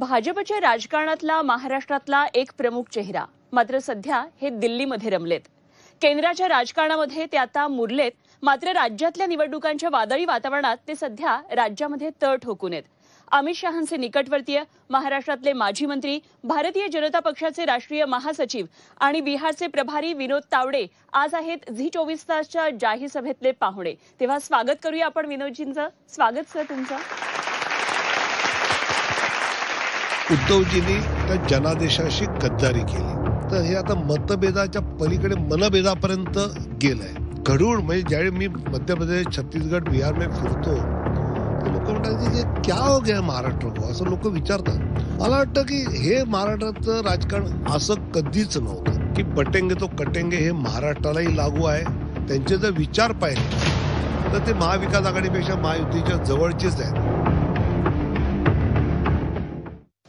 भाजपच्या राजकारणातला महाराष्ट्रातला एक प्रमुख चेहरा मात्र सध्या हे दिल्लीमध्ये रमलेत. केंद्राच्या राजकारणामध्ये ते आता मुरलेत. मात्र राज्यातल्या निवडणुकांच्या वादळी वातावरणात ते सध्या राज्यामध्ये तळ ठोकून आहेत. अमित शहांचे निकटवर्तीय, महाराष्ट्रातले माजी मंत्री, भारतीय जनता पक्षाचे राष्ट्रीय महासचिव आणि बिहारचे प्रभारी विनोद तावडे आज आहेत झी 24 तासच्या जाहीर सभेतले पाहुणे. तेव्हा स्वागत करूया आपण विनोदजींचं. स्वागत सर तुमचं. उद्धवजींनी त्या जनादेशाशी गद्दारी केली तर हे आता मतभेदाच्या पलीकडे मनभेदापर्यंत गेलंय. घडूळ म्हणजे ज्यावेळी मी मध्य प्रदेश, छत्तीसगड, बिहार मध्ये फिरतो तर लोक म्हणतात की क्या हो गया महाराष्ट्र को, असं लोक विचारतात. मला वाटतं की हे महाराष्ट्राचं राजकारण असं कधीच नव्हतं की बटेंगे तो कटेंगे. हे महाराष्ट्रालाही लागू आहे. त्यांचे जर विचार पाहिले तर ते महाविकास आघाडीपेक्षा महायुतीच्या जवळचेच आहेत.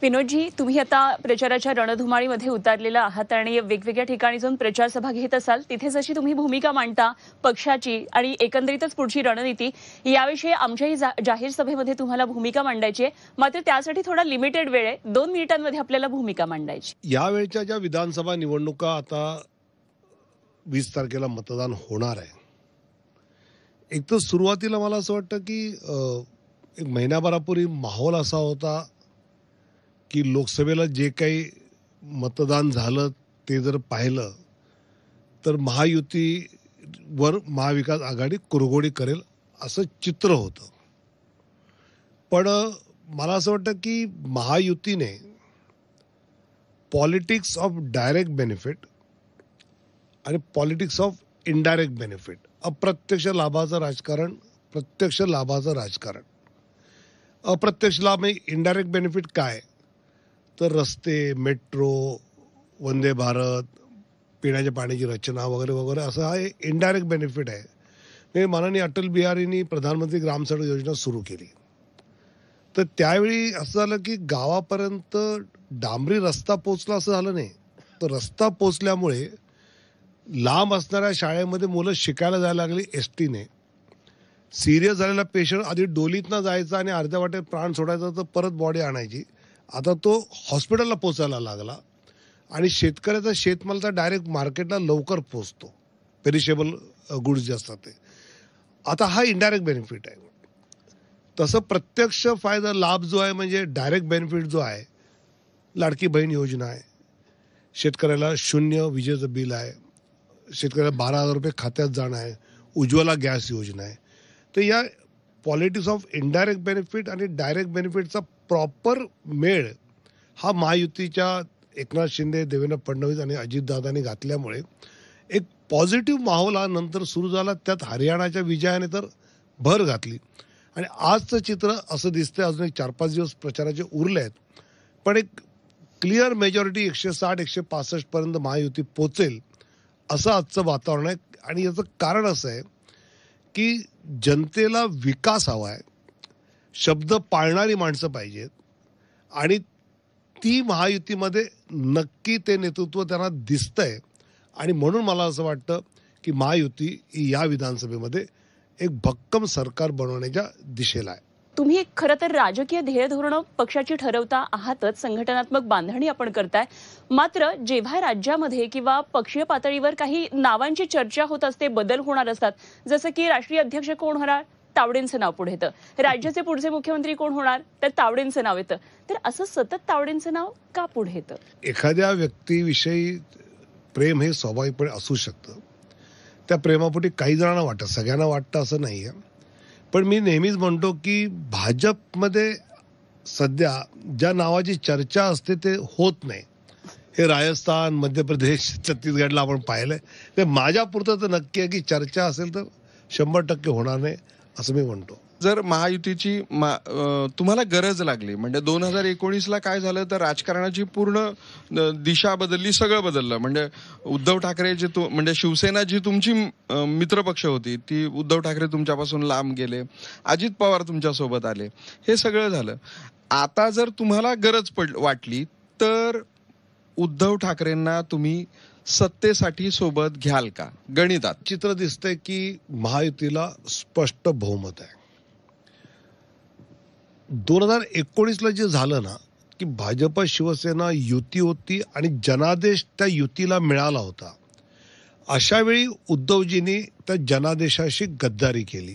विनोदजी, तुम्ही आता प्रचाराच्या रणधुमाळीमध्ये उतरलेला आहात आणि वेगवेगळ्या ठिकाणी जाऊन प्रचार सभा घेत असाल. तिथे जशी तुम्ही भूमिका मांडता पक्षाची आणि एकंदरीतच पुढची रणनीती, याविषयी आमच्याही जाहीर सभेमध्ये तुम्हाला भूमिका मांडायची आहे. मात्र त्यासाठी थोडा लिमिटेड वेळ आहे. 2 मिनिटांमध्ये आपल्याला भूमिका मांडायची. यावेळच्या ज्या विधानसभा निवडणुका आता 20 तारखेला मतदान होणार आहे, एक तर सुरुवातीला मला असं वाटतं की एक महिन्याभरापूर्वी माहोल असा होता की लोकसभेला जे काही मतदान झालं ते जर पाहिलं तर महायुतीवर महाविकास आघाडी कुरघोडी करेल असं चित्र होतं. पण मला असं वाटतं की महायुतीने पॉलिटिक्स ऑफ डायरेक्ट बेनिफिट आणि पॉलिटिक्स ऑफ इनडायरेक्ट बेनिफिट, अप्रत्यक्ष लाभाचं राजकारण, प्रत्यक्ष लाभाचं राजकारण. अप्रत्यक्ष लाभ म्हणजे इनडायरेक्ट बेनिफिट काय तर रस्ते, मेट्रो, वंदे भारत, पिण्याच्या पाण्याची रचना वगैरे वगैरे असं हा इनडायरेक्ट बेनिफिट आहे. म्हणजे माननीय अटल बिहारींनी प्रधानमंत्री ग्राम सडक योजना सुरू केली तर त्यावेळी असं झालं की गावापर्यंत डांबरी रस्ता पोचला असं झालं नाही. तर रस्ता पोचल्यामुळे लांब असणाऱ्या शाळेमध्ये मुलं शिकायला जायला लागली. एसटीने सिरियस झालेला पेशंट आधी डोलीतनं जायचा आणि अर्ध्या वाटेत प्राण सोडायचा तर परत बॉडी आणायची. आता तो हॉस्पिटलला पोचायला लागला आणि शेतकऱ्याचा शेतमाल तर डायरेक्ट मार्केटला लवकर पोचतो. पेरिशेबल गुड्स जे असतात ते. आता हा इनडायरेक्ट बेनिफिट आहे. तसं प्रत्यक्ष फायदा लाभ जो आहे म्हणजे डायरेक्ट बेनिफिट जो आहे, लाडकी बहीण योजना आहे, शेतकऱ्याला 0 विजेचं बिल आहे, शेतकऱ्याला 12,000 रुपये खात्यात जाणं आहे, उज्ज्वला गॅस योजना आहे. तर या पॉलिटिक्स ऑफ इनडायरेक्ट बेनिफिट आणि डायरेक्ट बेनिफिटचा प्रॉपर मेळ हा महायुतीच्या एकनाथ शिंदे, देवेंद्र फडणवीस आणि अजितदादांनी घातल्यामुळे एक पॉझिटिव्ह माहोल हा नंतर सुरू झाला. त्यात हरियाणाच्या विजयाने तर भर घातली आणि आजचं चित्र असं दिसतंय. अजून एक 4-5 दिवस प्रचाराचे उरले आहेत पण एक क्लिअर मेजॉरिटी 160-165 पर्यंत महायुती पोचेल असं आजचं वातावरण आहे. आणि याचं कारण असं आहे की जनतेला विकास हवा आहे, शब्द पाळणारी माणसं पाहिजेत आणि ती महायुतीमध्ये नक्की ते नेतृत्व त्यांना दिसतंय. आणि म्हणून मला असं वाटतं की महायुती या विधानसभेमध्ये एक भक्कम सरकार बनवण्याच्या दिशेला आहे. तुम्ही खरं तर राजकीय ध्येय धोरणं पक्षाची ठरवता आहातच, संघटनात्मक बांधणी आपण करताय. मात्र जेव्हा राज्यामध्ये किंवा पक्षीय पातळीवर काही नावांची चर्चा होत असते, बदल होणार असतात, जसं की राष्ट्रीय अध्यक्ष कोण होणार, तावडेंचं नाव पुढे येतं. राज्याचे पुढचे मुख्यमंत्री कोण होणार तर तावडेंचं नाव येतं. तर असं सतत तावडेंचं नाव का पुढे येतं? एखाद्या व्यक्तीविषयी प्रेम हे स्वाभाविकपणे असू शकतं. त्या प्रेमापोटी काही जणांना वाटतं, सगळ्यांना वाटतं असं नाही आहे. पण मी नेहमीच म्हणतो की भाजपमध्ये सध्या ज्या नावाची चर्चा असते ते होत नाही. हे राजस्थान, मध्य प्रदेश, छत्तीसगडला आपण पाहिलंय. ते माझ्यापुरतं तर नक्की आहे की चर्चा असेल तर 100% होणार नाही असं मी म्हणतो. जर महायुतीची तुम्हाला गरज लागली म्हणजे 2019ला काय झालं तर राजकारणाची पूर्ण दिशा बदलली, सगळं बदललं. म्हणजे उद्धव ठाकरे म्हणजे शिवसेना जी तुमची मित्रपक्ष होती ती उद्धव ठाकरे तुमच्यापासून लांब गेले, अजित पवार तुमच्या सोबत आले, हे सगळं झालं. आता जर तुम्हाला गरज वाटली तर उद्धव ठाकरेंना तुम्ही सत्तेसाठी सोबत घ्याल का? गणितात चित्र दिसतंय की महायुतीला स्पष्ट बहुमत आहे. 2019ला जे झालं ना की भाजप शिवसेना युती होती आणि जनादेश त्या युतीला मिळाला होता. अशा वेळी उद्धवजींनी त्या जनादेशाशी गद्दारी केली.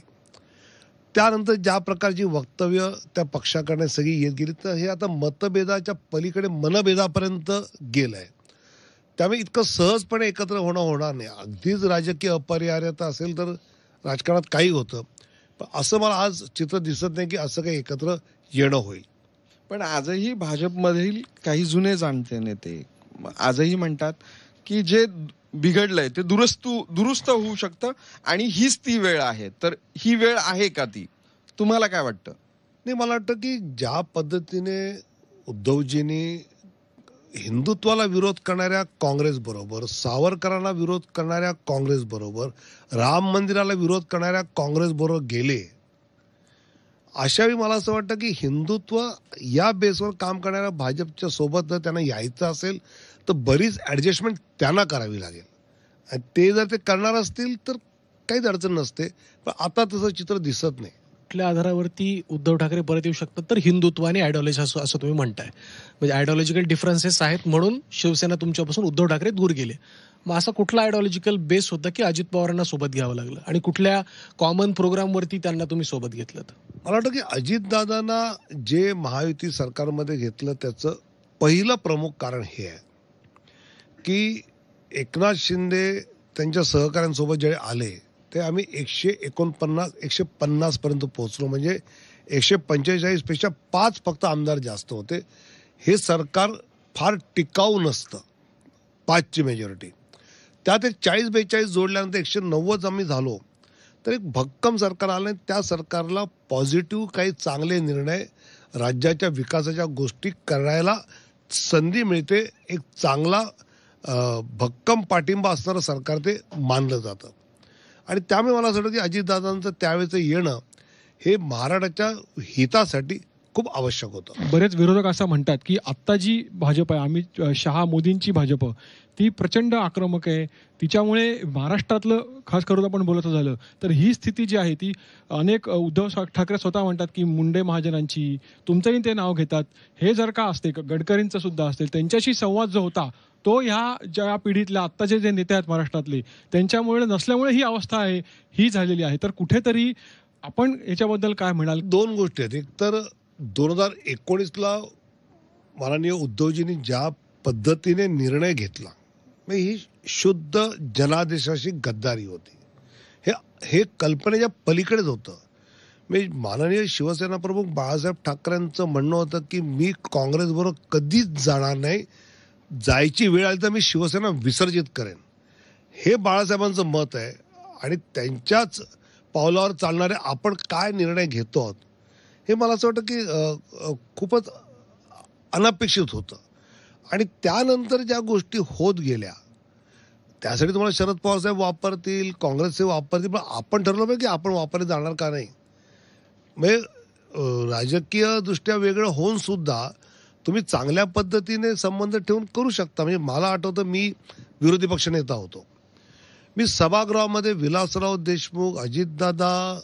त्यानंतर ज्या प्रकारची वक्तव्य त्या पक्षाकडे सगळी येत गेली, तर हे आता मतभेदाच्या पलीकडे मनभेदापर्यंत गेलंय. त्यामुळे इतकं सहजपणे एकत्र होणार नाही. अगदीच राजकीय अपरिहार्यता असेल तर राजकारणात काही होतं, पण असं मला आज चित्र दिसत नाही की असं काही एकत्र येणं होईल. पण आजही भाजपमधील काही जुने जाणते नेते आजही म्हणतात की जे बिघडलंय ते दुरुस्त होऊ शकतं आणि हीच ती वेळ आहे. तर ही वेळ आहे का ती? तुम्हाला काय वाटतं? नाही, मला वाटतं की ज्या पद्धतीने उद्धवजींनी हिंदुत्वाला विरोध करणाऱ्या काँग्रेस बरोबर, सावरकरांना विरोध करणाऱ्या काँग्रेस बरोबर, राम मंदिराला विरोध करणाऱ्या काँग्रेस बरोबर गेले, अशावेळी मला असं वाटतं की हिंदुत्व या बेसवर काम करणाऱ्या भाजपच्या सोबत जर त्यांना यायचं असेल तर बरीच ऍडजस्टमेंट त्यांना करावी लागेल. आणि ते जर ते करणार असतील तर काहीच अडचण नसते, पण आता तसं चित्र दिसत नाही. कुठल्या आधारावरती उद्धव ठाकरे परत येऊ शकतात? तर हिंदुत्व आणि आयडिओलॉजी असं तुम्ही म्हणताय. म्हणजे आयडिओलॉजिकल डिफरन्सेस आहेत म्हणून शिवसेना तुमच्यापासून उद्धव ठाकरे दूर गेले. मग असा कुठला आयडिओलॉजिकल बेस होता की अजित पवारांना सोबत घ्यावं लागलं आणि कुठल्या कॉमन प्रोग्रामवरती त्यांना तुम्ही सोबत घेतलं? मला वाटतं की अजितदादांना जे महायुती सरकारमध्ये घेतलं त्याचं पहिलं प्रमुख कारण हे आहे की एकनाथ शिंदे त्यांच्या सहकाऱ्यांसोबत जे आले ते आम्ही 150 पर्यंत पोहोचलो. म्हणजे 145 पेक्षा 5 फक्त आमदार जास्त होते. हे सरकार फार टिकाऊ नसतं. 5ची मेजॉरिटी, त्यात एक 40-42 जोडल्यानंतर 190 आम्ही झालो. तर एक भक्कम सरकार आलं. त्या सरकारला पॉझिटिव्ह काही चांगले निर्णय, राज्याच्या विकासाच्या गोष्टी करायला संधी मिळते. एक चांगला भक्कम पाठिंबा असणारं सरकार ते मानलं जातं. आणि त्यामुळे मला असं वाटतं की अजितदादांचं त्यावेळेचं येणं हे महाराष्ट्राच्या हितासाठी खूप आवश्यक होतं. बरेच विरोधक असं म्हणतात की आत्ता जी भाजप आहे, अमित शहा मोदींची भाजप, ती प्रचंड आक्रमक आहे. तिच्यामुळे महाराष्ट्रातलं, खास करून आपण बोलायचं झालं तर ही स्थिती जी आहे ती अनेक उद्धव ठाकरे स्वतः म्हणतात की मुंडे महाजनांची, तुमचंही ते नाव घेतात. हे जर का असते, गडकरींचं सुद्धा असेल, त्यांच्याशी संवाद जो होता तो ह्या ज्या पिढीतल्या आत्ताचे जे नेते आहेत महाराष्ट्रातले त्यांच्यामुळे नसल्यामुळे ही अवस्था आहे, ही झालेली आहे. तर कुठेतरी आपण याच्याबद्दल काय म्हणाल? 2 गोष्टी आहेत. एक तर 2019ला माननीय उद्धवजींनी ज्या पद्धतीने निर्णय घेतला, ही शुद्ध जनादेशाशी गद्दारी होती. हे कल्पनेच्या पलीकडेच होतं. माननीय शिवसेना प्रमुख बाळासाहेब ठाकरेंचं म्हणणं होतं की मी काँग्रेसबरोबर कधीच जाणार नाही, जायची वेळ आली तर मी शिवसेना विसर्जित करेन. हे बाळासाहेबांचं मत आहे आणि त्यांच्याच पावलावर चालणारे आपण काय निर्णय घेतो आहोत हे मला असं वाटतं की खूपच अनपेक्षित होतं. आणि त्यानंतर ज्या गोष्टी होत गेल्या त्यासाठी तुम्हाला शरद पवार साहेब वापरतील, काँग्रेसचे वापरतील, पण आपण ठरवलं पाहिजे की आपण वापरले जाणार का नाही. म्हणजे राजकीय दृष्ट्या वेगळं होऊन सुद्धा तुम्ही चांगल्या पद्धतीने संबंध ठेवून करू शकता. म्हणजे मला आठवतं मी विरोधी पक्ष नेता होतो. मी सभागृहामध्ये विलासराव देशमुख, अजितदादा,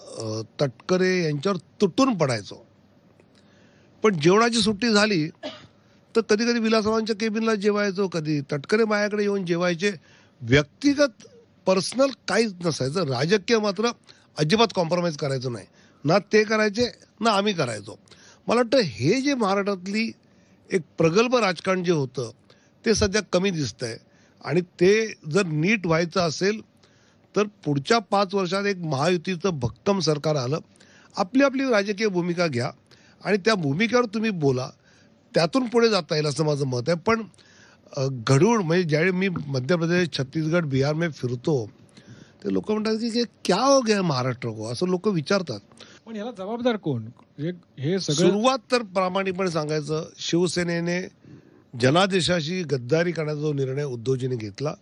तटकरे यांच्यावर तुटून पडायचो. पण जेवणाची सुट्टी झाली तर कधी कधी विलासरावांच्या केबिनला जेवायचो, कधी तटकरे माझ्याकडे येऊन जेवायचे. व्यक्तिगत पर्सनल काहीच नसायचं. राजकीय मात्र अजिबात कॉम्प्रोमाइज करायचं नाही. ना ते करायचे ना आम्ही करायचो. मला वाटतं हे जे महाराष्ट्रातली एक प्रगल्भ राजकारण जे होतं ते सध्या कमी दिसतंय. आणि ते जर नीट व्हायचं असेल तर पुढच्या 5 वर्षात एक महायुतीचं भक्कम सरकार आलं. आपली आपली राजकीय भूमिका घ्या आणि त्या भूमिकेवर तुम्ही बोला, त्यातून पुढे जाता येईल असं माझं मत आहे. पण घडूळ म्हणजे ज्यावेळी मी मध्य प्रदेश, छत्तीसगड, बिहार मध्ये फिरतो ते लोक म्हणतात की क्या हो गया महाराष्ट्र को, असं लोक विचारतात. पण याला जबाबदार कोण? हे सगळं सुरुवात तर प्रामाणिकपणे सांगायचं, शिवसेनेने जनादेशाशी गद्दारी करण्याचा जो निर्णय उद्धवजींनी घेतला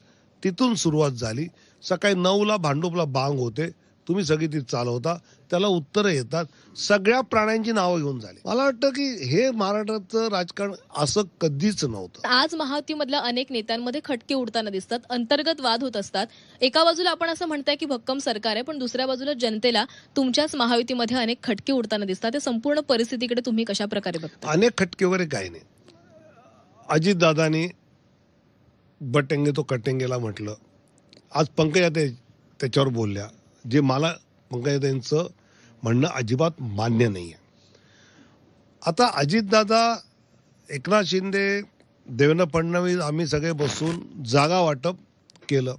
तिथून सुरुवात झाली. सकाळी 9ला भांडुपला बांग होते, तुम्ही सगळी ती चालवता, त्याला उत्तरं येतात, सगळ्या प्राण्यांची नावं घेऊन झाली. मला वाटतं की हे महाराष्ट्राचं राजकारण असं कधीच नव्हतं. आज महायुतीमधल्या अनेक नेत्यांमध्ये खटके उडताना दिसतात, अंतर्गत वाद होत असतात. एका बाजूला आपण असं म्हणताय की भक्कम सरकार आहे, पण दुसऱ्या बाजूला जनतेला तुमच्याच महायुतीमध्ये अनेक खटके उडताना दिसतात. त्या संपूर्ण परिस्थितीकडे तुम्ही कशा प्रकारे बघता? अनेक खटके वगैरे काही नाही. अजितदादांनी बटेंगे तो कटेंगेला म्हटलं. आज पंकजाताई त्याच्यावर बोलल्या, जे मला पंकजाताईंचं म्हणणं अजिबात मान्य नाही आहे. आता अजितदादा, एकनाथ शिंदे, देवेंद्र फडणवीस आम्ही सगळे बसून जागा वाटप केलं.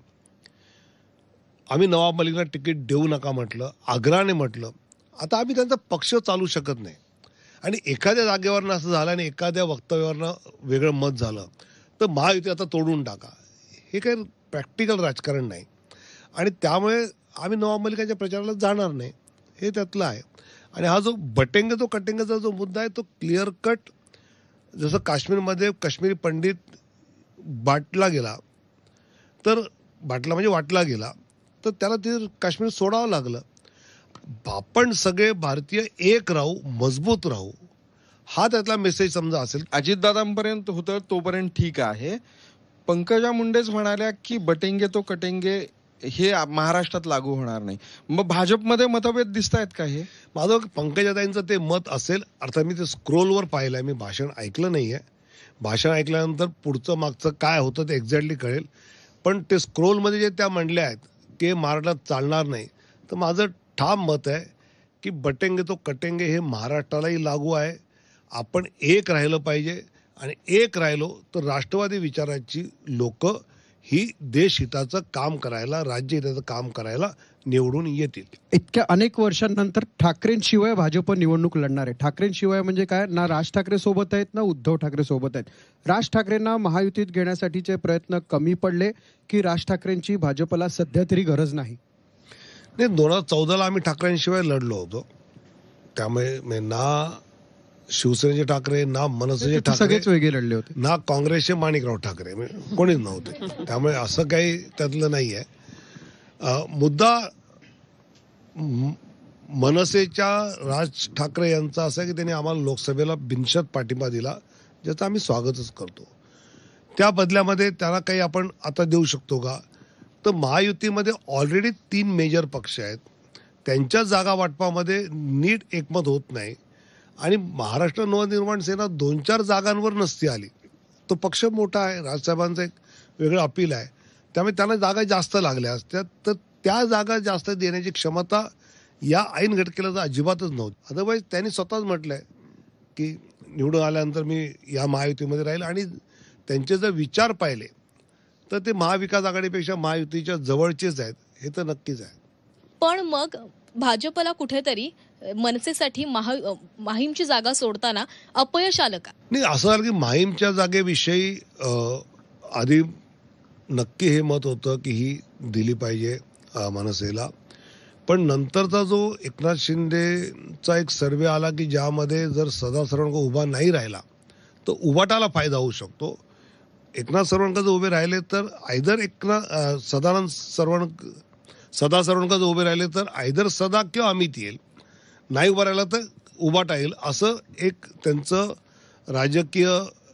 आम्ही नवाब मलिकला तिकीट देऊ नका म्हटलं, आग्रहाने म्हटलं. आता आम्ही त्यांचा पक्ष चालू शकत नाही. आणि एखाद्या जागेवरनं असं झालं आणि एखाद्या वक्तव्यावरनं वेगळं मत झालं तर महायुती आता तोडून टाका, हे काही प्रॅक्टिकल राजकारण नाही. आणि त्यामुळे आम्ही नवाब मलिकाच्या प्रचाराला जाणार नाही, हे त्यातलं आहे. आणि हा जो बटेंगे तो कटेंगेचा जो मुद्दा आहे तो क्लिअर कट, जसं काश्मीरमध्ये काश्मीरी पंडित वाटला गेला तर त्याला ते काश्मीर सोडावं लागलं. आपण सगळे भारतीय एक राहू, मजबूत राहू, हा त्यातला मेसेज समजा असेल. अजितदादांपर्यंत होतं तोपर्यंत ठीक आहे. पंकजा मुंडेच म्हणाल्या की बटेंगे तो कटेंगे हे महाराष्ट्रात लागू होणार नाही. मग भाजपमध्ये मतभेद दिसत आहेत का? हे माझं पंकजाताईंचं ते मत असेल. अर्थात मी ते स्क्रोलवर पाहिलंय, मी भाषण ऐकलं नाहीये. भाषण ऐकल्यानंतर पुढचं मागचं काय होतं ते एक्झॅक्टली कळेल. पण ते स्क्रोलमध्ये जे त्या म्हणल्या आहेत की महाराष्ट्रात चालणार नाही, तर माझं ठाम मत आहे की बटेंगे तो कटेंगे हे महाराष्ट्रालाही लागू आहे. आपण एक राहिलं पाहिजे. आणि एक राहिलो तर राष्ट्रवादी विचाराची लोक ही देशहिताचं काम करायला, राज्यहिताचं काम करायला निवडून येतील. इतक्या अनेक वर्षांनंतर ठाकरेंशिवाय भाजप निवडणूक लढणार आहे. ठाकरेंशिवाय म्हणजे काय, ना राज ठाकरे सोबत आहेत ना उद्धव ठाकरे सोबत आहेत. राज ठाकरेंना महायुतीत घेण्यासाठीचे प्रयत्न कमी पडले की राज ठाकरेंची भाजपला सध्या तरी गरज नाही? 2014ला आम्ही ठाकरेंशिवाय लढलो होतो. त्यामुळे ना शिवसेनेचे ठाकरे, ना मनसेचे ठाकरे, सगळेच वेगळे लढले होते. ना काँग्रेसचे माणिकराव ठाकरे, कोणीच नव्हते. त्यामुळे असं काही त्यातलं नाही आहे. मुद्दा मनसेच्या राज ठाकरे यांचा असा आहे की त्यांनी आम्हाला लोकसभेला बिनशर्त पाठिंबा दिला, ज्याचं आम्ही स्वागतच करतो. त्या बदल्यामध्ये त्याला काही आपण आता देऊ शकतो का? तर महायुतीमध्ये ऑलरेडी 3 मेजर पक्ष आहेत. त्यांच्या जागा वाटपामध्ये नीट एकमत होत नाही. आणि महाराष्ट्र नवनिर्माण सेना 2-4 जागांवर नसती आली. तो पक्ष मोठा आहे, राजसाहेबांचं एक वेगळं अपील आहे. त्यामुळे त्यांना जागा जास्त लागल्या असत्या, तर त्या जागा जास्त देण्याची क्षमता या ऐन घटकेला अजिबातच नव्हती. अदरवाईज त्यांनी स्वतःच म्हटलंय की निवडून आल्यानंतर मी या महायुतीमध्ये राहील. आणि त्यांचे जर विचार पाहिले तर ते महाविकास आघाडीपेक्षा महायुतीच्या जवळचेच आहेत, हे तर नक्कीच आहे. पण मग भाजपला कुठेतरी मनसेसाठी माहीमची जागा सोडताना अपयश आलं का? नाही, असं झालं की माहीमच्या जागेविषयी आधी नक्की हे मत होतं की ही दिली पाहिजे मनसेला. पण नंतरचा जो एकनाथ शिंदेचा एक सर्वे आला की ज्यामध्ये जर सदा सरवणकर उभा नाही राहिला तर उभाटाला फायदा होऊ शकतो. एकनाथ सरवणकर जर उभे राहिले तर आयदर सदा सरवणकर जर उभे राहिले तर आयदर सदा किंवा अमित येईल, नाही उभा राहिला तर उभाटा येईल, असं एक त्यांचं राजकीय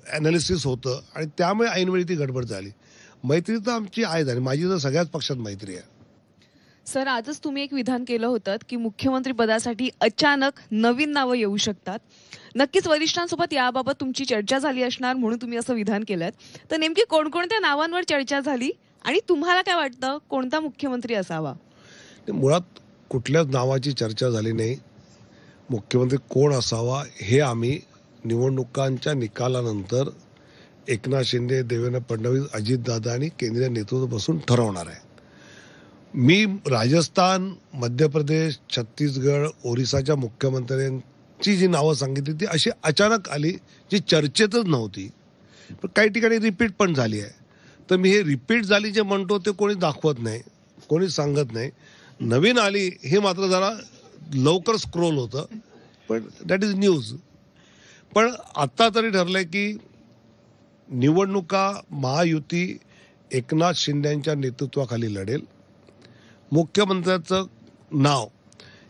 ॲनालिसिस होतं. आणि त्यामुळे ऐनवेळी ती गडबड झाली. मैत्री तर आमची आहे झाली, माझी तर सगळ्याच पक्षात मैत्री आहे. सर, आजच तुम्ही एक विधान केलं होतं की मुख्यमंत्री पदासाठी अचानक नवीन नावं येऊ शकतात. नक्कीच वरिष्ठांसोबत याबाबत तुमची चर्चा झाली असणार, म्हणून तुम्ही असं विधान केलं. तर नेमकी कोणकोणत्या नावांवर चर्चा झाली आणि तुम्हाला काय वाटतं कोणता मुख्यमंत्री असावा? मुळात कुठल्याच नावाची चर्चा झाली नाही. मुख्यमंत्री कोण असावा हे आम्ही निवडणुकांच्या निकालानंतर एकनाथ शिंदे, देवेंद्र फडणवीस, अजितदादा आणि केंद्रीय नेतृत्व बसून ठरवणार आहे. मी राजस्थान, मध्य प्रदेश, छत्तीसगड, ओरिसाच्या मुख्यमंत्र्यांची जी नावं सांगितली ती अशी अचानक आली, जी चर्चेतच नव्हती. पण काही ठिकाणी रिपीट पण झाली आहे. तर मी हे रिपीट झाली जे म्हणतो ते कोणी दाखवत नाही, कोणी सांगत नाही. नवीन आली हे मात्र जरा लवकर स्क्रोल होतं, पण दॅट इज न्यूज. पण आत्ता तरी ठरलंय की निवडणुका महायुती एकनाथ शिंदेच्या नेतृत्वाखाली लढेल. मुख्यमंत्र्याचं नाव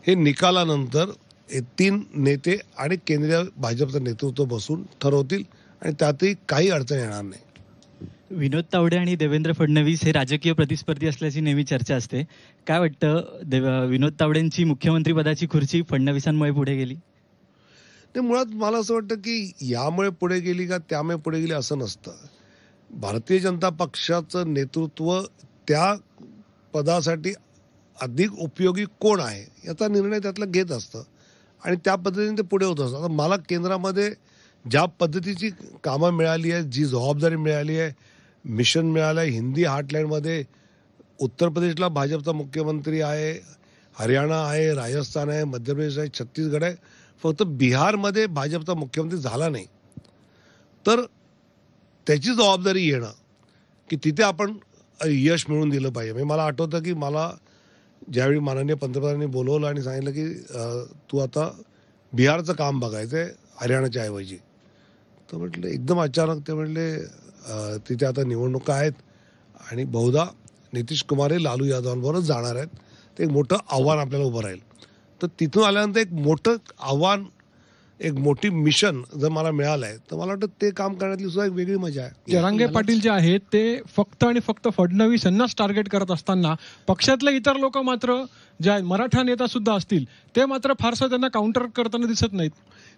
हे निकालानंतर हे 3 नेते आणि केंद्रीय भाजपचं नेतृत्व बसून ठरवतील आणि त्यातही काही अडचण येणार नाही. विनोद तावडे आणि देवेंद्र फडणवीस हे राजकीय प्रतिस्पर्धी असल्याची नेहमी चर्चा असते. काय वाटतं, विनोद तावडेंची मुख्यमंत्री पदाची खुर्ची फडणवीसांमुळे पुढे गेली? ते मुळात मला असं वाटतं की यामुळे पुढे गेली का त्यामुळे पुढे गेली असं नसतं. भारतीय जनता पक्षाचं नेतृत्व त्या पदासाठी अधिक उपयोगी कोण आहे याचा निर्णय त्यातला घेत असतं आणि त्या पद्धतीने ते पुढे होत असतं. आता मला केंद्रामध्ये ज्या पद्धतीची कामं मिळाली आहे, जी जबाबदारी मिळाली आहे, मिशन मिळालं आहे, हिंदी हार्टलँडमध्ये उत्तर प्रदेशला भाजपचा मुख्यमंत्री आहे, हरियाणा आहे, राजस्थान आहे, मध्य प्रदेश आहे, छत्तीसगड आहे. फक्त बिहारमध्ये भाजपचा मुख्यमंत्री झाला नाही. तर त्याची जबाबदारी येणं की तिथे आपण यश मिळवून दिलं पाहिजे. म्हणजे मला आठवतं की मला ज्यावेळी माननीय पंतप्रधानांनी बोलवलं आणि सांगितलं की तू आता बिहारचं काम बघायचं आहे हरियाणाच्या ऐवजी, तर म्हटलं एकदम अचानक ते म्हटले तिथे आता निवडणुका आहेत आणि बहुधा नितीश कुमारही लालू यादवांबरोबर जाणार आहेत. ते एक मोठं आव्हान आपल्याला उभं राहील. तर तिथून आल्यानंतर एक मोठं आव्हान, एक मोठी मिशन जर मला मिळालं आहे तर मला वाटतं ते काम करण्यातली सुद्धा एक वेगळी मजा आहे. जरांगे पाटील जे आहेत ते फक्त आणि फक्त फडणवीस यांनाच टार्गेट करत असताना पक्षातले इतर लोक मात्र ज्या मराठा नेता सुद्धा असतील ते मात्र फारसं त्यांना काउंटर करताना दिसत नाहीत.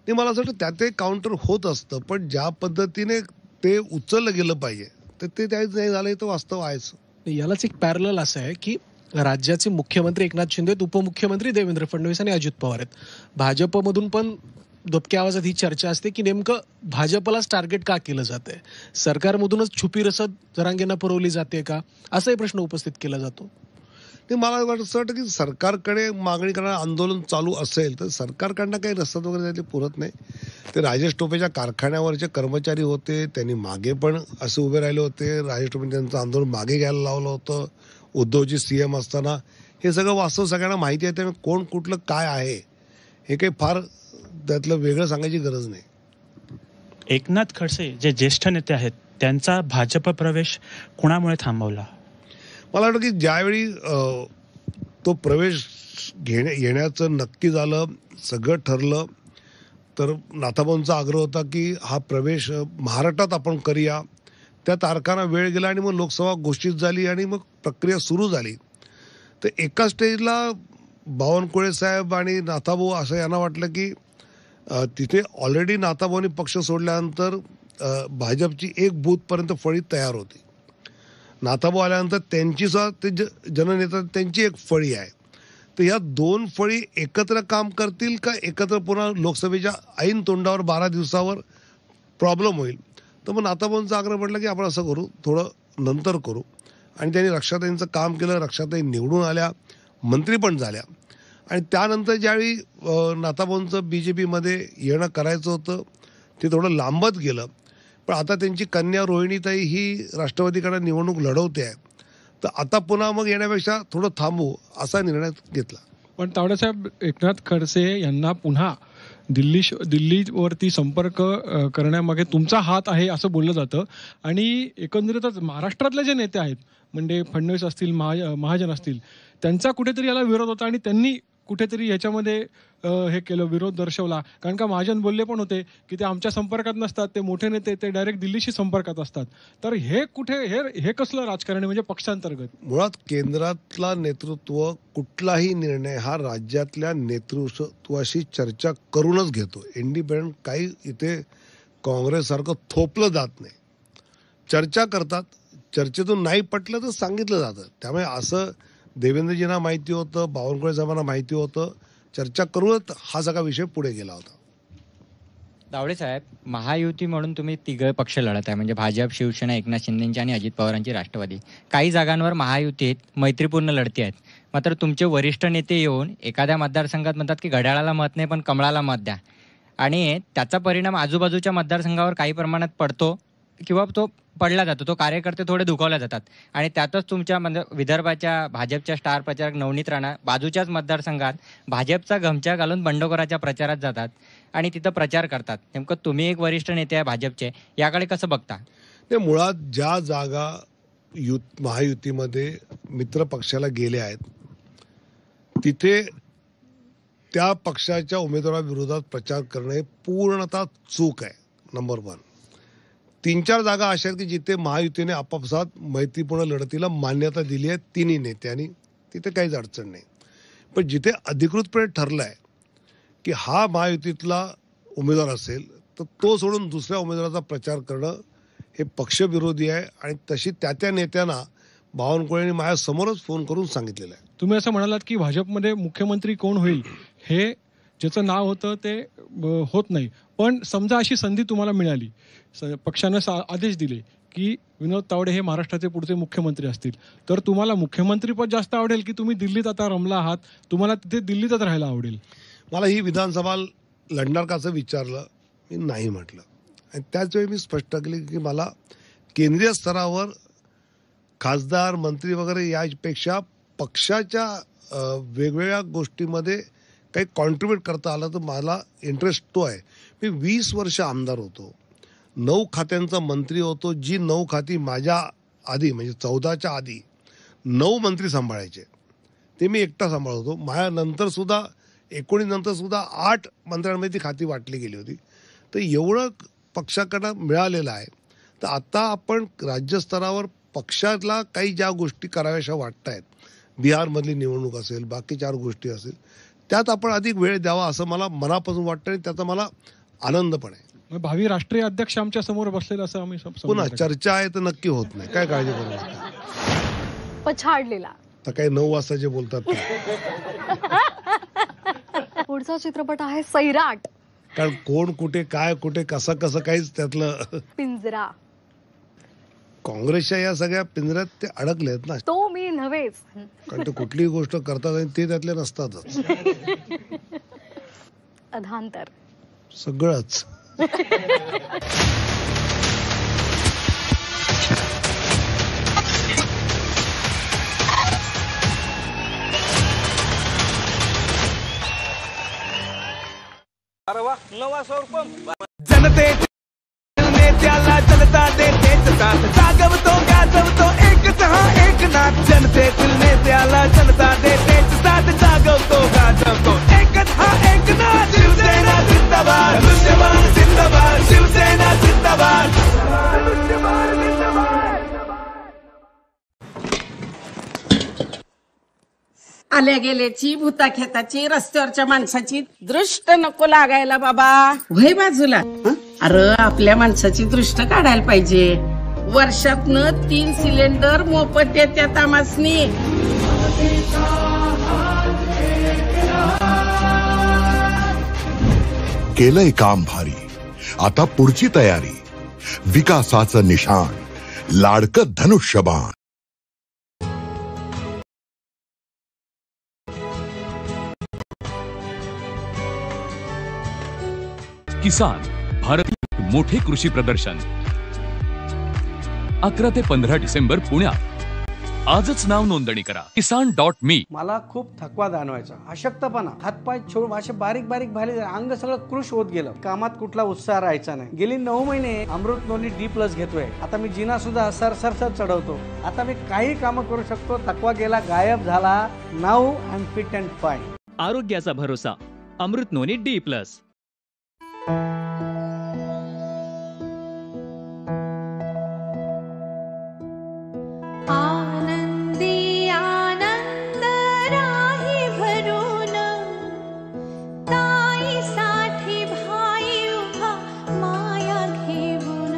ते मला असं वाटतं त्यात काउंटर होत असतं, पण ज्या पद्धतीने ते उचललं गेलं पाहिजे तर ते त्याच नाही झालं तर वास्तव आहेच. यालाच एक पॅरलल असं आहे की राज्याचे मुख्यमंत्री एकनाथ शिंदे, उपमुख्यमंत्री देवेंद्र फडणवीस आणि अजित पवार आहेत. भाजपमधून पण दुबक्या आवाजात ही चर्चा असते की नेमकं भाजपलाच टार्गेट का केलं जातंय, सरकारमधूनच छुपी रसद जरांगेंना पुरवली जाते का, असाही प्रश्न उपस्थित केला जातो. ते मला असं वाटतं की सरकारकडे मागणी करणारं आंदोलन चालू असेल तर सरकारकडनं काही रसद वगैरे त्यातले पुरत नाही. ते राजेश टोपेच्या कारखान्यावरचे कर्मचारी होते, त्यांनी मागे पण असे उभे राहिले होते. राजेश टोपेने त्यांचं आंदोलन मागे घ्यायला लावलं होतं उद्धवजी सीएम असताना. हे सगळं वास्तव सगळ्यांना माहिती आहे. त्यामुळे कोण कुठलं काय आहे हे काही फार त्यातलं वेगळं सांगायची गरज नाही. एकनाथ खडसे जे ज्येष्ठ नेते आहेत त्यांचा भाजप प्रवेश कुणामुळे थांबवला? मला वाटतं की ज्यावेळी तो प्रवेश येण्याचं नक्की झालं, सगळं ठरलं, तर नाथाभाऊंचा आग्रह होता की हा प्रवेश महाराष्ट्रात आपण करूया. त्या तारखांना वेळ गेला आणि मग लोकसभा घोषित झाली आणि मग प्रक्रिया सुरू झाली. तर एका स्टेजला बावनकुळे साहेब आणि नाथाभाऊ असं यांना वाटलं की तिथे ऑलरेडी नाथाभाऊंनी पक्ष सोडल्यानंतर भाजपची एक बूथपर्यंत फळी तयार होती. नाथाभाऊ आल्यानंतर त्यांची सुद्धा ते जननेता त्यांची एक फळी आहे. तर ह्या दोन फळी एकत्र काम करतील का एकत्र पुन्हा लोकसभेच्या ऐन तोंडावर 12 दिवसावर प्रॉब्लेम होईल. तर मग नाथाभाऊंचा आग्रह म्हटलं की आपण असं करू, थोडं नंतर करू. आणि त्यांनी रक्षाताईंचं काम केलं. रक्षाताई निवडून आल्या, मंत्री पण झाल्या. आणि त्यानंतर ज्यावेळी नाथाभाऊंचं बीजेपीमध्ये येणं करायचं होतं ते थोडं लांबत गेलं. पण आता त्यांची कन्या रोहिणीताई ही राष्ट्रवादीकडे निवडणूक लढवते आहे. तर आता पुन्हा मग येण्यापेक्षा थोडं थांबू असा निर्णय घेतला. पण तावडेसाहेब, एकनाथ खडसे यांना पुन्हा दिल्लीवरती संपर्क करण्यामागे तुमचा हात आहे असं बोललं जातं. आणि एकंदरीतच महाराष्ट्रातले जे नेते आहेत म्हणजे फडणवीस असतील, महाजन असतील, त्यांचा कुठेतरी याला विरोध होता आणि त्यांनी कुठेतरी याच्यामध्ये हे केलं, विरोध दर्शवला. कारण का महाजन बोलले पण होते की ते आमच्या संपर्कात नसतात, ते मोठे नेते ते डायरेक्ट दिल्लीशी संपर्कात असतात. तर हे कुठे हे कसलं राजकारण आहे म्हणजे पक्षांतर्गत? मुळात केंद्रातला नेतृत्व कुठलाही निर्णय हा राज्यातल्या नेतृत्वाशी चर्चा करूनच घेतो. इंडिपेंडंट काही इथे काँग्रेससारखं थोपलं जात नाही. चर्चा करतात, चर्चेतून नाही पटलं तर सांगितलं जातं. त्यामुळे असं देवेंद्रजींना माहिती होतं, बावनकुळे साहेबांना माहिती होतं, चर्चा करूनच हा सगळा विषय पुढे गेला होता. तावडे साहेब, महायुती म्हणून तुम्ही तिघे पक्ष लढत आहे म्हणजे भाजप, शिवसेना, एकनाथ शिंदेची आणि अजित पवारांची राष्ट्रवादी. काही जागांवर महायुतीत मैत्रीपूर्ण लढती आहेत. मात्र तुमचे वरिष्ठ नेते येऊन एखाद्या मतदारसंघात म्हणतात की घड्याळाला मत नाही पण कमळाला मत द्या, आणि त्याचा परिणाम आजूबाजूच्या मतदारसंघावर काही प्रमाणात पडतो किंवा तो पडला जातो. तो कार्यकर्ते थोडे दुखावले जातात. आणि त्यातच तुमच्या म्हणजे विदर्भाच्या भाजपच्या स्टार प्रचारक नवनीत राणा बाजूच्याच मतदारसंघात भाजपचा गमछा घालून बंडखोराच्या प्रचारात जातात आणि तिथं प्रचार करतात. नेमकं तुम्ही एक वरिष्ठ नेते आहे भाजपचे, याकडे कसं बघता? ते मुळात ज्या जागा महायुतीमध्ये मित्र पक्षाला गेल्या आहेत तिथे त्या पक्षाच्या उमेदवाराविरोधात प्रचार करणं हे पूर्णतः चूक आहे. नंबर 1. 3-4 जागा अशा आहेत की जिथे महायुतीने आपापसात मैत्रीपूर्ण लढतीला मान्यता दिली आहे तिन्ही नेत्यांनी, तिथे काहीच अडचण नाही. पण जिथे अधिकृतपणे ठरलं आहे की हा महायुतीतला उमेदवार असेल तर तो सोडून दुसऱ्या उमेदवाराचा प्रचार करणं हे पक्षविरोधी आहे आणि तशी त्या नेत्यांना बावनकुळेंनी माझ्या समोरच फोन करून सांगितलेलं आहे. तुम्ही असं म्हणालात की भाजपमध्ये मुख्यमंत्री कोण होईल हे ज्याचं नाव होतं ते होत नाही, पण समजा अशी संधी तुम्हाला मिळाली, पक्षानं आदेश दिले की विनोद तावडे हे महाराष्ट्राचे पुढचे मुख्यमंत्री असतील, तर तुम्हाला मुख्यमंत्रीपद जास्त आवडेल की तुम्ही दिल्लीत आता रमला आहात, तुम्हाला तिथे दिल्लीतच राहायला आवडेल? मला ही विधानसभा लढणार का असं विचारलं, मी नाही म्हटलं. आणि त्याच वेळी मी स्पष्ट केले की मला केंद्रीय स्तरावर खासदार मंत्री वगैरे यापेक्षा पक्षाच्या वेगवेगळ्या गोष्टीमध्ये काही कॉन्ट्रीब्यूट करता आलं तर मला इंटरेस्ट तो आहे. मी 20 वर्ष आमदार होतो, 9 खात्यांचा मंत्री होतो. जी 9 खाती माझ्या आधी म्हणजे 14च्या आधी 9 मंत्री सांभाळायचे, ते मी एकटा सांभाळत होतो. माझ्या नंतर सुद्धा 19 नंतर सुद्धा 8 मंत्र्यांमध्ये ती खाती वाटली गेली होती. तर एवढं पक्षाकडनं मिळालेलं आहे. तर आता आपण राज्यस्तरावर पक्षाला काही ज्या गोष्टी कराव्याशा वाटत आहेत, बिहारमधली निवडणूक असेल, बाकी 4 गोष्टी असेल, त्यात आपण अधिक वेळ द्यावा असं मला मनापासून वाटतं आणि त्याचा मला आनंद पण आहे. भावी राष्ट्रीय अध्यक्ष आमच्या समोर बसलेला असं आम्ही पुन्हा चर्चा आहे तर नक्की होत नाही, काय काळजी करू नका. पछाडलेला तर काही 9 वाजता जे बोलतात पुढचा चित्रपट आहे सैराट. कारण कोण कुठे काय कुठे कसं काहीच त्यातलं पिंजरा. काँग्रेसच्या या सगळ्या पिंजऱ्यात ते अडकले आहेत ना. तो मी नव्हेच. कारण ते कुठलीही गोष्ट करतात आणि ते त्यातले नसतातच. अधांतर सगळंच. जनते नेत्याला जनता देतेच साथ, जागवतो गाजवतो एकच हा एकनाथ. जनतेतील नेत्याला जनता देतेच साथ, जागवतो गाजवतो एकच हा एकनाथ. शिवसेना जिंदाबाद, दृश्यमान जिंदाबाद, शिवसेना जिंदाबाद, दृश्यमान जिंदाबाद. आल्या गेल्याची भूताखेताची रस्त्यावरच्या माणसाची दृष्ट नको लागायला बाबा. वय बाजूला. अरे आपल्या माणसाची दृष्ट काढायला पाहिजे. वर्षातनं 3 सिलेंडर मोफत येतात आमासनी. केलंय काम भारी, आता पुढची तयारी. विकासाचं निशाण, लाडकं धनुष्यबाण. किसान भारत मोठे कृषी प्रदर्शन 11 ते 15 डिसेंबर पुण्यात. आजच नाव नोंदणी करा kisan.me. मला खूप थकवा जाणवायचा, अशक्तपणा, हातपाय छोड असे बारीक बारीक झाले, अंग सगळं कृश होत गेलं. कामात कुठला उत्साह राहायचा नाही. गेली 9 महिने अमृत नोनी D+ घेतोय. आता मी जिना सुद्धा सर चढवतो. आता मी काही काम करू शकतो. थकवा गेला, गायब झाला. Now I am fit and fine. आरोग्याचा भरोसा अमृत नोनी D+. आनंदी आनंद राही भरून, ताई साठी भाई उभा माया घेऊन.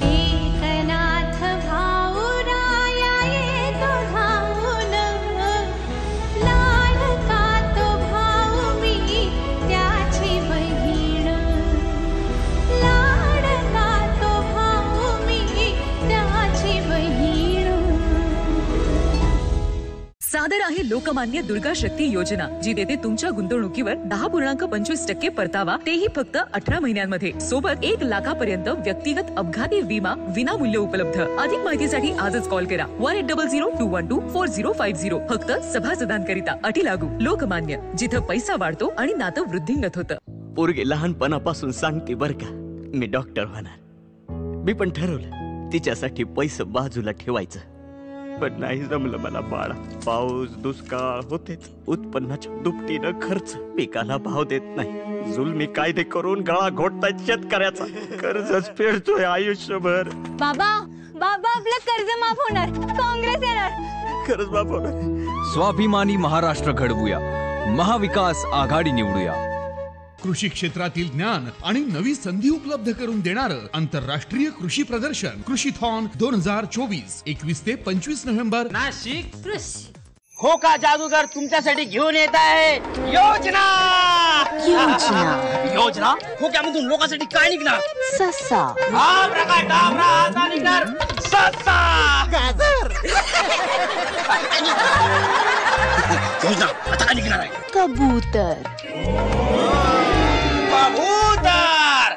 एकनाथ भाऊ राया येतो धावून, लाडका तो भाऊ मी त्याची बहीण. लाडका तो भाऊ मी त्याची बहीण. सादर आहे लोकमान्य दुर्गा शक्ती योजना, जी देते तुमच्या गुंतवणुकीवर 10.25% परतावा, तेही फक्त 18 महिन्यांमध्ये. सोबत 1 लाखापर्यंत व्यक्तिगत अपघाती विमा विनामूल्य उपलब्ध. अधिक माहितीसाठी आजच कॉल करा 1800-212-4050. फक्त सभासदांकरिता. अटी लागू. लोकमान्य, जिथं पैसा वाढतो आणि नातं वृद्धिंगत होतं. पोरगी लहानपणापासून सांगते बर का, मी डॉक्टर होणार. मी पण ठरवलं तिच्यासाठी पैसे बाजूला ठेवायचं, पण नाही जमलं मला बाळा. पाऊस दुष्काळ होतेच, उत्पन्नाच्या दुपटीनं खर्च, पिकाला भाव देत नाही, जुलमी कायदे करून गळा घोटतायत शेतकऱ्याचा. कर्जच फेडतोय आयुष्यभर. बाबा आपलं कर्ज माफ होणार, काँग्रेस येणार. कर्ज माफ होणार. स्वाभिमानी महाराष्ट्र घडवूया, महाविकास आघाडी निवडूया. कृषी क्षेत्रातील ज्ञान आणि नवी संधी उपलब्ध करून देणारं आंतरराष्ट्रीय कृषी प्रदर्शन कृषीथॉन 2024 21 ते 25 नोव्हेंबर नाशिक कृषी हो का जादूगर तुमच्यासाठी घेऊन येत आहे योजना योजना खोक्यामधून लोकांसाठी काय निघणार ससा आता निघणार ससा गाजर योजना आता काय निघणार आहे कबूतर कबूतर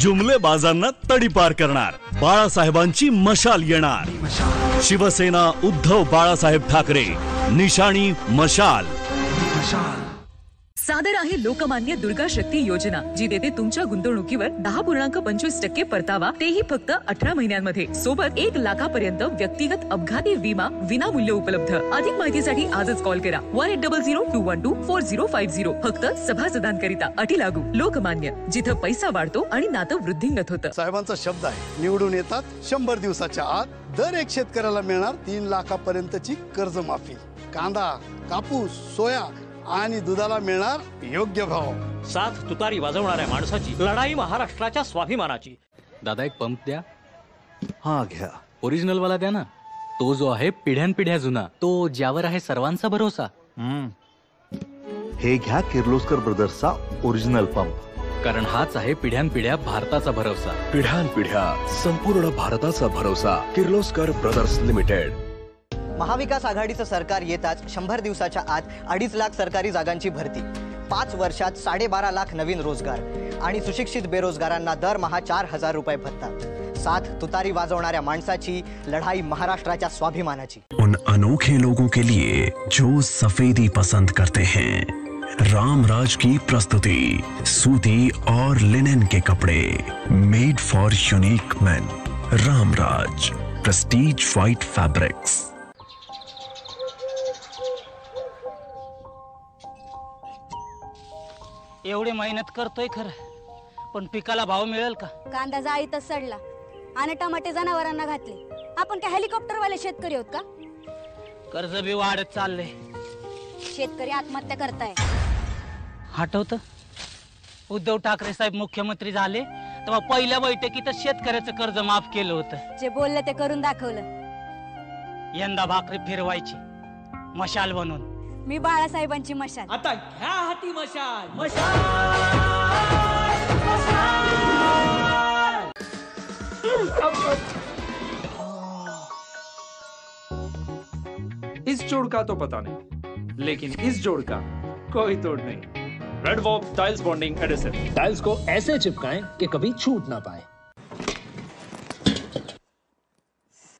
जुमलेबाजांना तडीपार करणार बाळासाहेबांची मशाल येणार शिवसेना उद्धव बाळासाहेब ठाकरे निशाणी मशाल सादर आहे लोकमान्य दुर्गा शक्ती योजना जी देते तुमच्या गुंतवणुकीवर 10.25% परतावा तेही फक्त 18 महिन्यांमध्ये सोबत 1 लाखापर्यंत व्यक्तिगत अपघाती विमा विनामूल्य उपलब्ध अधिक माहितीसाठी आजच कॉल करा 1800-212-4050 फक्त सभासदांकरिता अटी लागू लोकमान्य जिथं पैसा वाढतो आणि नातं वृद्धिंगत होतं. साहेबांचा शब्द आहे निवडून येतात 100 दिवसाच्या आत दर एक शेतकऱ्याला मिळणार 3 लाखापर्यंतची कर्जमाफी कांदा कापूस सोया आणि दुधाला मिळणार योग्य भाव. 7 तुतारी वाजवणाऱ्या माणसाची लढाई महाराष्ट्राच्या स्वाभिमानाची. दादा एक पंप द्या. हा घ्या. ओरिजिनल वाला द्या ना. तो जो आहे पिढ्यानपिढ्या जुना तो ज्यावर आहे सर्वांचा भरोसा. हे घ्या किर्लोस्कर ब्रदर्सचा ओरिजिनल पंप कारण हाच आहे पिढ्यानपिढ्या भारताचा भरोसा. पिढ्यानपिढ्या संपूर्ण भारताचा भरोसा किर्लोस्कर ब्रदर्स लिमिटेड. महाविकास आघाडीचं सरकार येताच 100 दिवसाच्या आत 2.5 लाख सरकारी जागांची भरती 5 वर्षात 12.5 लाख नवीन रोजगार आणि सुशिक्षित बेरोजगारांना दरमहा 4,000 रुपये भत्ता. 7 तुतारी वाजवणाऱ्या माणसाची लढाई महाराष्ट्राच्या स्वाभिमानाची. उन अनोखे लोगों के लिए जो सफेदी पसंद करते हैं रामराज की प्रस्तुति सूती और लिनेन के कपड़े made for unique main. Ramraj Prestige white fabrics. एवढी मेहनत करतोय खरं पण पिकाला भाव मिळेल का. कांदा जाईतच सडला आणि टमाटे जनावरांना घातले. आपण काय हेलिकॉप्टर वाले शेतकरी आहोत का. कर्ज बी वाढत चालले. शेतकरी आत्महत्या करताय. आठवतं उद्धव ठाकरे साहेब मुख्यमंत्री झाले तेव्हा पहिल्या बैठकीतच शेतकऱ्याचं कर्ज माफ केलं होतं. जे बोलले ते करून दाखवलं. यंदा भाकरी फिरवायची मशाल बनून. मी बाळासाहेबांची मशाल. आता घ्या हाती मशाल इस जोड़ का तो पता नहीं लेकिन इस जोड़ का कोई तोड़ नहीं. Red walk tiles bonding adhesive. Tiles को ऐसे चिपकाएं कि कभी छूट ना पाए.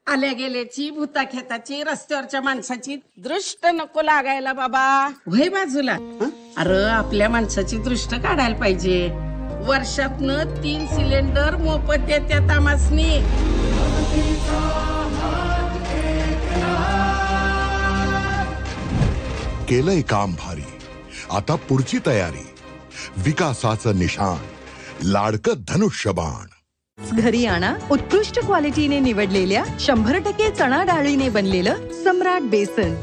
आल्या गेल्याची भूता खेताची रस्त्यावरच्या माणसाची दृष्ट नको लागायला बाबा. वय बाजूला. अरे आपल्या माणसाची दृष्ट काढायला पाहिजे. वर्षातनं 3 सिलेंडर मोफत देतात आमासनी. केलंय काम भारी आता पुढची तयारी विकासाचं निशाण लाडकं धनुष्यबाण. घरी आणा उत्कृष्ट क्वालिटीने निवडलेल्या 100% चणा डाळीने बनलेलं सम्राट बेसन.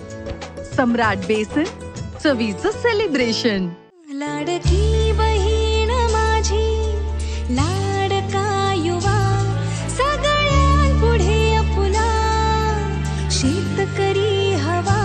सम्राट बेसन चवीचं सेलिब्रेशन. लाडकी बहीण माझी लाडका युवा सगळ्यांपुढे अपुला शेतकरी हवा.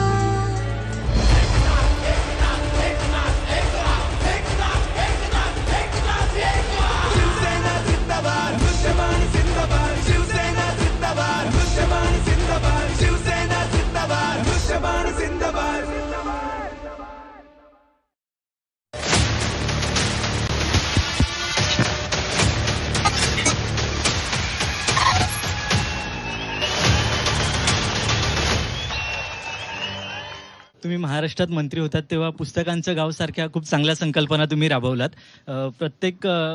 तुम्ही महाराष्ट्रात मंत्री होतात तेव्हा पुस्तकांचं गाव सारख्या खूप चांगल्या संकल्पना तुम्ही राबवलात.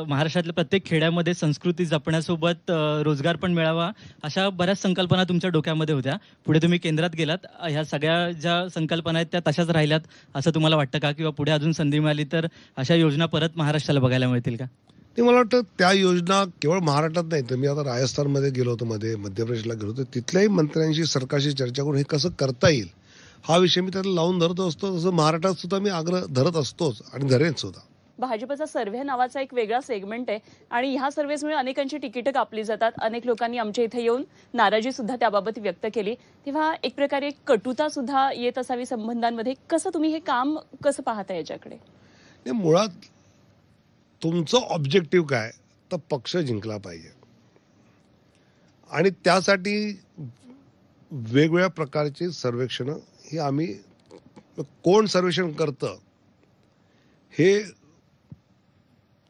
महाराष्ट्रातल्या प्रत्येक खेड्यामध्ये संस्कृती जपण्यासोबत रोजगार पण मिळावा अशा बऱ्याच संकल्पना तुमच्या डोक्यामध्ये होत्या. पुढे तुम्ही केंद्रात गेलात. ह्या सगळ्या ज्या संकल्पना आहेत त्या तशाच राहिल्यात असं तुम्हाला वाटतं का किंवा पुढे अजून संधी मिळाली तर अशा योजना परत महाराष्ट्राला बघायला मिळतील का. ते मला वाटतं त्या योजना केवळ महाराष्ट्रात नाही, तर मी आता राजस्थानमध्ये गेलो होतो, मध्य प्रदेशला गेलो होतो, तिथल्याही मंत्र्यांशी सरकारशी चर्चा करून हे कसं करता येईल हा विषय मी त्याला लावून धरत असतो. तसं महाराष्ट्रात सुद्धा मी आग्रह धरत असतोच आणि धरेन सुद्धा. भाजपचा सर्व्हे नावाचा एक वेगळा सेगमेंट आहे आणि ह्या सर्व्हेमुळे अनेकांची तिकीटं कापली जातात. अनेक लोकांनी आमच्या इथे येऊन नाराजी सुद्धा त्याबाबत व्यक्त केली. तेव्हा एक प्रकारे कटुता सुद्धा येत असावी संबंधांमध्ये. कसं तुम्ही हे काम कसं पाहता याच्याकडे? मुळात तुमचं ऑब्जेक्टिव्ह काय, तर पक्ष जिंकला पाहिजे आणि त्यासाठी वेगवेगळ्या प्रकारचे सर्वेक्षण हे आम्ही, कोण सर्वेक्षण करतं हे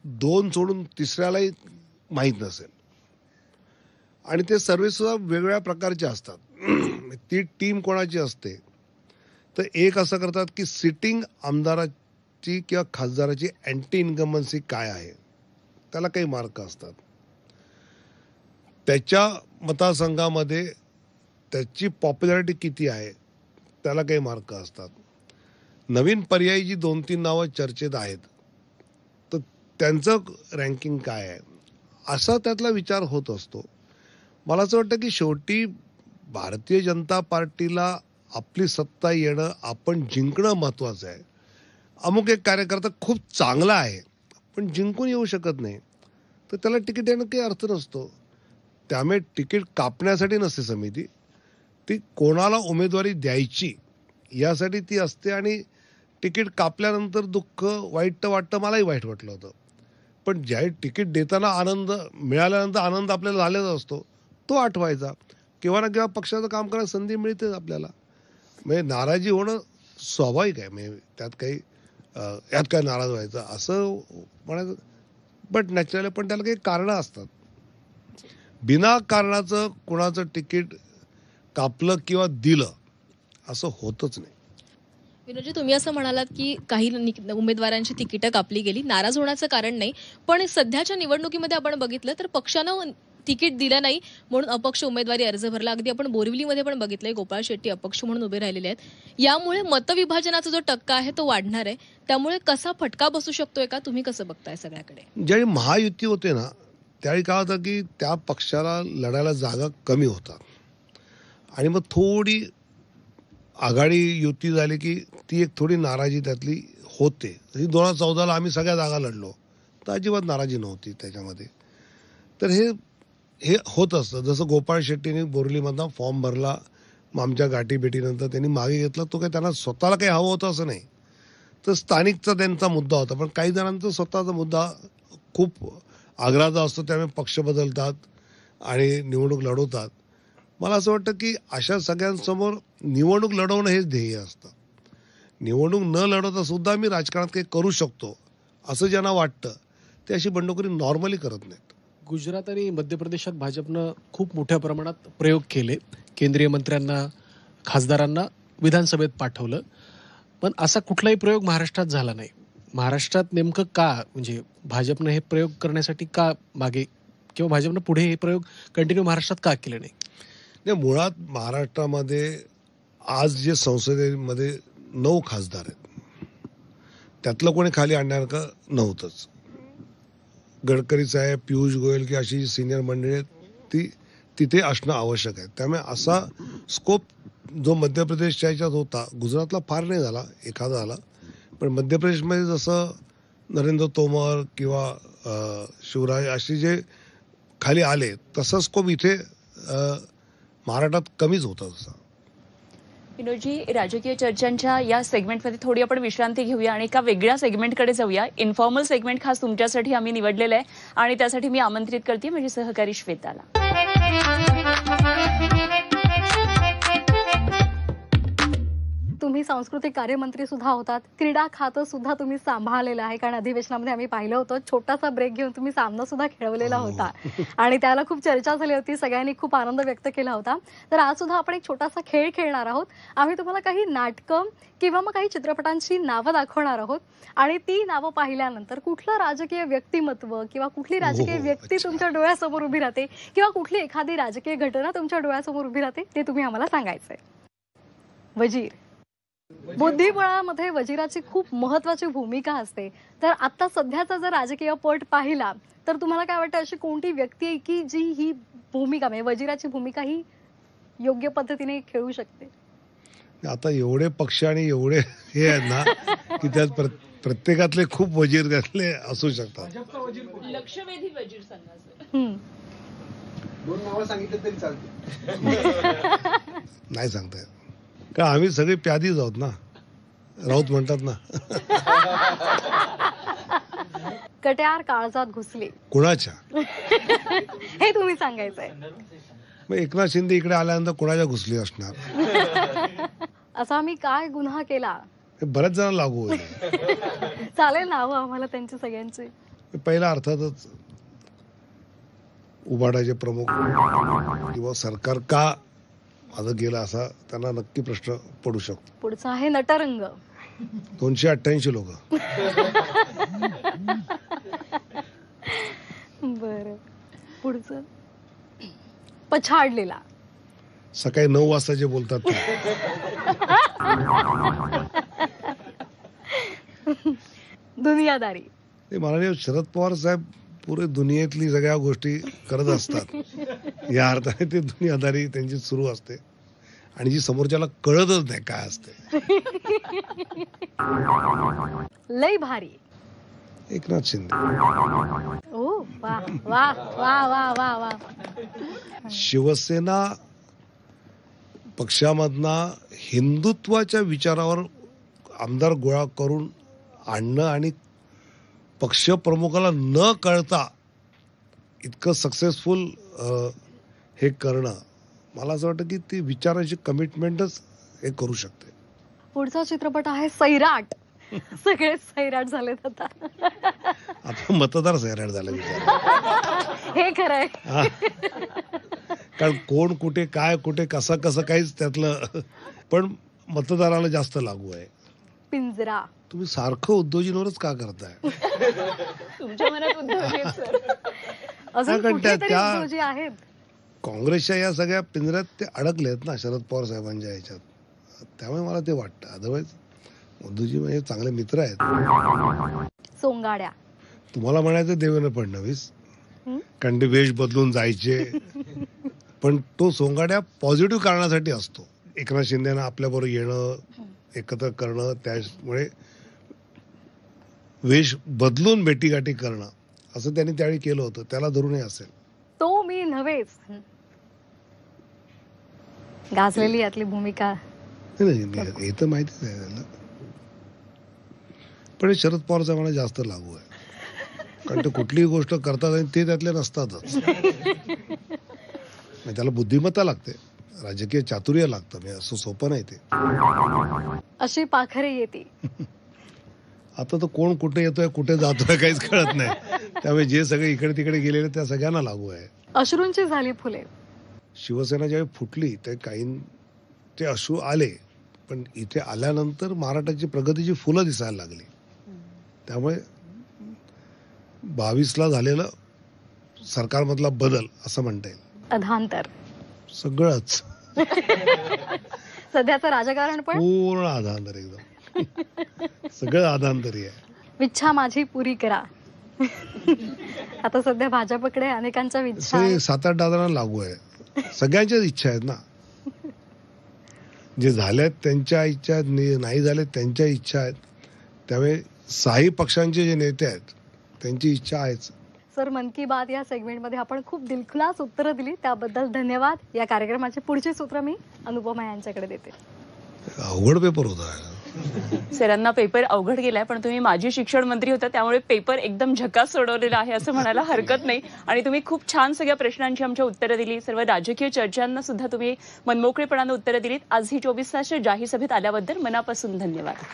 दोन सोडून तिसऱ्यालाही माहीत नसेल आणि ते सर्वे सुद्धा वेगवेगळ्या प्रकारचे असतात. ती टीम कोणाची असते, तर एक असं करतात की सिटिंग आमदाराची किंवा खासदाराची अँटी इन्कम्बन्सी काय आहे त्याला काही मार्क असतात, त्याच्या मतदारसंघामध्ये त्याची पॉप्युलॅरिटी किती आहे त्याला काही मार्क असतात. नवीन पर्यायी जी 2-3 नावं चर्चेत आहेत तर त्यांचं रँकिंग काय आहे असा त्यातला विचार होत असतो. मला असं वाटतं की शेवटी भारतीय जनता पार्टीला आपली सत्ता येणं, आपण जिंकणं महत्त्वाचं आहे. अमुक एक कार्यकर्ता खूप चांगला आहे पण जिंकून येऊ शकत नाही तर त्याला तिकीट देणं काही अर्थ नसतो. त्यामुळे तिकीट कापण्यासाठी नसते समिती, ती कोणाला उमेदवारी द्यायची यासाठी ती असते. आणि तिकीट कापल्यानंतर दुःख वाईट तर वाटतं, मलाही वाईट वाटलं होतं, पण ज्यावेळी तिकीट देताना आनंद मिळाल्यानंतर आनंद आपल्याला झालेला असतो तो आठवायचा. केव्हा ना केव्हा पक्षाचं काम करायला संधी मिळते आपल्याला. म्हणजे नाराजी होणं स्वाभाविक आहे, म्हणजे यात काय नाराज व्हायचं असं म्हणायचं, बट नॅचरल. पण त्याला काही कारणं असतात. बिना कारणाचं कोणाचं तिकीट कापलं किंवा दिलं असं होतच नाही. विनोदजी, तुम्ही असं म्हणालात की काही उमेदवारांची तिकीटं कापली गेली, नाराज होण्याचं कारण नाही, पण सध्याच्या निवडणुकीमध्ये आपण बघितलं तर पक्षानं तिकीट दिलं नाही म्हणून अपक्ष उमेदवारी अर्ज भरला. अगदी आपण बोरिवलीमध्ये पण बघितलंय, गोपाळ शेट्टी अपक्ष म्हणून उभे राहिलेले आहेत. यामुळे मतविभाजनाचा जो टक्का आहे तो वाढणार आहे, त्यामुळे कसा फटका बसू शकतोय का, तुम्ही कसं बघताय सगळ्याकडे? ज्यावेळी महायुती होते ना त्यावेळी काय होतं की त्या पक्षाला लढायला जागा कमी होतात आणि मग थोडी आघाडी युती झाली की ती एक थोडी नाराजी त्यातली होते. 2014ला आम्ही सगळ्या जागा लढलो तर अजिबात नाराजी नव्हती त्याच्यामध्ये. तर हे होत असतं. जसं गोपाळ शेट्टीने बोरिवलीमधला फॉर्म भरला, मग आमच्या गाठीभेटीनंतर त्यांनी मागे घेतला, तो काही त्यांना स्वतःला काही हवं होतं असं नाही, तर स्थानिकचा त्यांचा मुद्दा होता. पण काही जणांचा स्वतःचा मुद्दा खूप आग्रहाचा असतो, त्यामुळे पक्ष बदलतात आणि निवडणूक लढवतात. मला असं वाटतं की अशा सगळ्यांसमोर निवडणूक लढवणं हेच ध्येय असतं. निवडणूक न लढवता सुद्धा मी राजकारणात काही करू शकतो असं ज्यांना वाटतं ते अशी बंडखोरी नॉर्मली करत नाहीत. गुजरात आणि मध्य प्रदेशात भाजपनं खूप मोठ्या प्रमाणात प्रयोग केले, केंद्रीय मंत्र्यांना, खासदारांना विधानसभेत पाठवलं, पण असा कुठलाही प्रयोग महाराष्ट्रात झाला नाही. महाराष्ट्रात नेमकं का, म्हणजे भाजपनं हे प्रयोग करण्यासाठी का मागे, किंवा भाजपनं पुढे हे प्रयोग कंटिन्यू महाराष्ट्रात का केले नाही? मुळात महाराष्ट्रामध्ये आज जे संसदेमध्ये 9 खासदार आहेत त्यातलं कोणी खाली आणण्यासारखं नव्हतंच. गडकरी साहेब, पियुष गोयल की अशी सिनियर मंडळी आहेत ती तिथे असणं आवश्यक आहे. त्यामुळे असा स्कोप जो मध्य प्रदेशच्या ह्याच्यात होता, गुजरातला फार नाही झाला, एखादा झाला, पण मध्य प्रदेशमध्ये जसं नरेंद्र तोमर किंवा शिवराज असे जे खाली आले तसा स्कोप इथे महाराष्ट्रात कमीच होता. तसा विनोदजी, राजकीय चर्चांच्या या सेगमेंटमध्ये थोडी आपण विश्रांती घेऊया आणि एका वेगळ्या सेगमेंटकडे जाऊया. इन्फॉर्मल सेगमेंट खास तुमच्यासाठी आम्ही निवडलेला आहे आणि त्यासाठी मी आमंत्रित करते माझी सहकारी श्वेताला. तुम्ही सांस्कृतिक कार्यमंत्री सुद्धा होतात, क्रीडा खातं सुद्धा तुम्ही सांभाळलेलं आहे, कारण अधिवेशनामध्ये आम्ही पाहिलं होतं छोटासा ब्रेक घेऊन तुम्ही सामना सुद्धा खेळवलेला होता आणि त्याला खूप चर्चा झाली होती, सगळ्यांनी खूप आनंद व्यक्त केला होता. तर आज सुद्धा आपण एक छोटासा खेळ खेळणार आहोत. आम्ही तुम्हाला काही नाटकं किंवा मग काही चित्रपटांची नावं दाखवणार आहोत आणि ती नावं पाहिल्यानंतर कुठलं राजकीय व्यक्तिमत्व किंवा कुठली राजकीय व्यक्ती तुमच्या डोळ्यासमोर उभी राहते किंवा कुठली एखादी राजकीय घटना तुमच्या डोळ्यासमोर उभी राहते ते तुम्ही आम्हाला सांगायचंय. वजीर, बुद्धिबळामध्ये वजिराची खूप महत्वाची भूमिका असते. तर आता सध्याचा जर राजकीय पट पाहिला तर तुम्हाला काय वाटतं, अशी कोणती व्यक्ती आहे की जी ही भूमिका म्हणजे वजिराची भूमिका ही योग्य पद्धतीने खेळू शकते? आता एवढे पक्ष आणि एवढे हे आहेत ना की त्यात प्रत्येकातले खूप वजीर त्यातले असू शकतात. लक्षवेधी वजीर सांगा. दोन नावं सांगितलं तरी चालते. नाही सांगता येत, कारण आम्ही सगळे प्यादीच आहोत ना, राऊत म्हणतात ना. कट्यार काळजात घुसले कुणाच्या? हे तुम्ही सांगायचंय. मग एकनाथ शिंदे इकडे आल्यानंतर कुणाच्या घुसली असणार? असा मी काय गुन्हा केला? हे बऱ्याच जण लागू होईल. चालेल नावं आम्हाला त्यांची सगळ्यांची. पहिला अर्थातच उभाटाचे प्रमुख किंवा सरकार का माझं गेलं असा त्यांना नक्की प्रश्न पडू शकतो. पुढचा आहे नटरंग. 288 लोक. बर, पुढचं पछाडलेला. सकाळी 9 वाजता जे बोलतात ते. दुनियादारी. माननीय शरद पवार साहेब पुरे दुनियेतली सगळ्या गोष्टी करत असतात. या अर्थाने ते दुनियादारी त्यांची सुरू असते आणि जी समोरच्याला कळतच नाही काय असते. लय भारी. एकनाथ शिंदे. ओ वा वा वा वा वा वा. शिवसेना पक्षामधना हिंदुत्वाच्या विचारावर आमदार गोळा करून आणणं आणि पक्ष प्रमुखाला न कळता इतकं सक्सेसफुल हे करणं, मला असं वाटतं की ती विचाराची कमिटमेंटच हे करू शकते. पुढचा चित्रपट आहे सैराट. सगळे सैराट झालेत आता. आता मतदार सैराट झाले हे खरंय. कारण कोण कुठे काय कुठे कसं काहीच त्यातलं, पण मतदाराला जास्त लागू आहे. पिंजरा. तुम्ही सारखं उद्योजींवरच का करताय? तुमच्या मनात उद्योजी आहेत सर. अजून कुठेतरी उद्योजी आहेत. काँग्रेसच्या या सगळ्या पिंजऱ्यात ते अडकले आहेत ना शरद पवार साहेबांच्या ह्याच्यात. त्यामुळे मला ते वाटतं. अदरवाईज उद्योजी म्हणजे चांगले मित्र आहेत. सोंगाड्या. तुम्हाला म्हणायचं देवेंद्र फडणवीस, कारण ते वेश बदलून जायचे, पण तो सोंगाड्या पॉझिटिव्ह कारणासाठी असतो. एकनाथ शिंदेना आपल्याबरोबर येणं, एकत्र करणं, त्यामुळे वेश बदलून भेटीगाठी करणं असं त्यांनी त्यावेळी केलं होतं. त्याला धरूनही असेल. तो मी नव्हेच. गाजलेली यातली भूमिका. हे तर माहितीच आहे त्याला, पण शरद पवार साहेबांना जास्त लागू आहे. कारण ते कुठलीही गोष्ट करतात आणि ते त्यातले नसतातच. त्याला बुद्धिमत्ता लागते, राजकीय चातुर्य लागतं, असं सोपं नाही ते. अशी पाखरे येते. आता तर कोण कुठे येतोय कुठे जातोय काहीच कळत नाही. त्यामुळे जे सगळे इकडे तिकडे गेलेले त्या सगळ्यांना लागू आहे. अश्रूंची झाली फुले. शिवसेना ज्यावेळी फुटली ते ते अश्रू आले, पण इथे आल्यानंतर महाराष्ट्राची प्रगतीची फुलं दिसायला लागली. त्यामुळे 22ला झालेलं सरकारमधला बदल असं म्हणता येईल. अधांतर सगळंच. सध्याचं राजकारण पण पूर्ण अधांतर, एकदम सगळं अधांतरी आहे. इच्छा माझी पुरी करा. आता सध्या भाजपकडे अनेकांच्या इच्छा 7-8 जणांना लागू आहे. सगळ्यांच्याच इच्छा आहेत ना. जे झाल्यात त्यांच्या इच्छा आहेत, नाही झाल्यात त्यांच्या इच्छा आहेत. त्यामुळे 6 पक्षांचे जे नेते आहेत त्यांची इच्छा आहेच. सर, मन की बात या सेगमेंटमध्ये आपण खूप दिलखुलास उत्तरं दिली, त्याबद्दल धन्यवाद. या कार्यक्रमाचे पुढचे सूत्र मी अनुपमा यांच्याकडे देते. अवघड पेपर होता सरांना. पेपर अवघड गेलाय, पण तुम्ही माजी शिक्षण मंत्री होता त्यामुळे पेपर एकदम झकास सोडवलेला आहे असं म्हणायला हरकत नाही. आणि तुम्ही खूप छान सगळ्या प्रश्नांची आमच्या उत्तरं दिली. सर्व राजकीय चर्चांना सुद्धा तुम्ही मनमोकळेपणानं उत्तरं दिलीत. आज ही 24 तासच्या जाहीर सभेत आल्याबद्दल मनापासून धन्यवाद.